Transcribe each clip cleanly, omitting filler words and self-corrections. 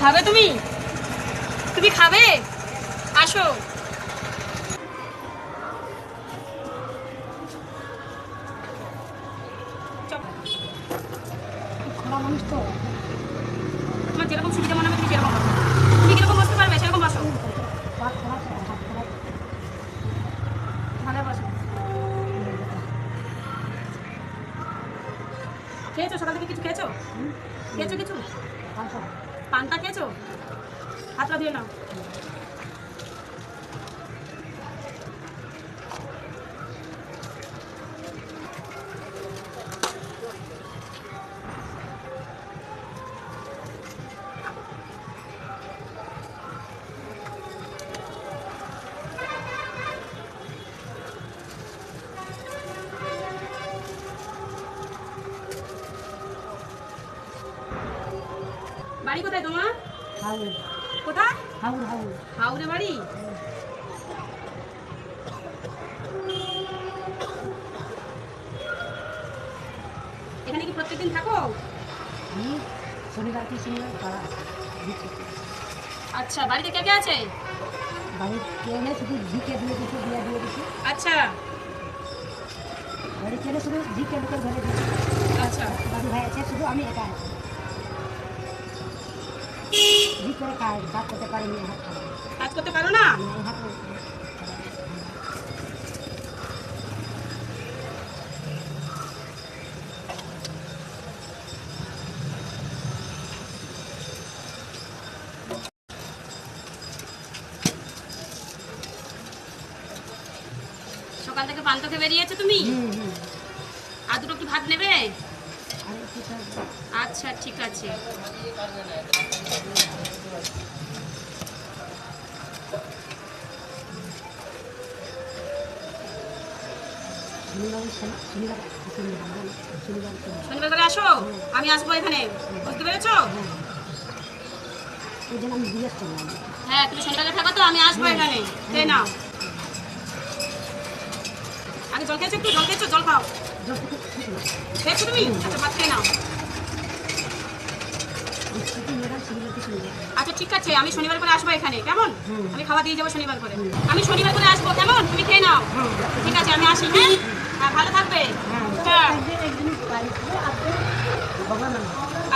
খাবে তুমি? তুমি খাবে? আসো। তোমার যেরকম সুবিধা মনে হবে তুমি যেরকম বসো। তুমি কিরকম বসতে পারবে সেরকম বসো। ভালো বসো। খেয়েছো? সকাল থেকে কিছু খেয়েছো? খেয়েছো কিছু? পান্তা খেয়েছো? হাতটা দিয়ে নাও। বাড়ি কোথায় তোমার? কোথায়? হাওড়ে বাড়ি? এখানে কি প্রত্যেকদিন থাকো? শনিবার পাড়া। আচ্ছা, বাড়িতে কে কে আছে? বাড়িতে কেউ নেই, শুধু ঝিকে দিয়ে দিচ্ছে, বিয়া দিয়ে দিচ্ছে। আচ্ছা বাড়ির ছেলে শুধু ঝিকে লোকের ঘরে দিচ্ছে। আচ্ছা, দাদু ভাই আছে, শুধু আমি একা আছি। ঝিক করে খাই, কাজ করতে পারিনি, হাত খাই। কাজ করতে পারো না? সকাল থেকে পান্তা খেয়ে বেরিয়েছো তুমি? আর দুটো কি ভাত নেবে? আচ্ছা ঠিক আছে। শনিবার করে আসো, আমি আসবো এখানে, বুঝতে পেরেছো? হ্যাঁ, তুমি শনিবারে থাকো তো, আমি আসবো এখানে। খেয়ে নাও। আগে জল খেয়েছো? একটু জল খেয়েছো? জল খাও। খেয়েছো তুমি? আচ্ছা, ভাত খেয়ে নাও। আচ্ছা ঠিক আছে, আমি শনিবার করে আসবো এখানে, কেমন? আমি খাওয়া দিয়ে যাবো শনিবার করে। আমি শনিবার করে আসবো, কেমন? তুমি খেয়ে নাও। ঠিক আছে, আমি আসি। হ্যাঁ, হ্যাঁ, ভালো থাকবে। হ্যাঁ,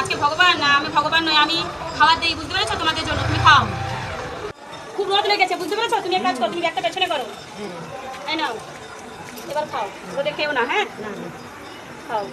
আজকে ভগবান না, আমি ভগবান নই, আমি খাবার দিই, বুঝতে পেরেছো? তোমাদের জন্য, তুমি খাও। খুব রোদ লেগেছে, বুঝতে পেরেছো? তুমি এক কাজ করো, তুমি একটা পেছনে করো। তাই নাও, এবার খাও, রোদে খেও না। হ্যাঁ, খাও।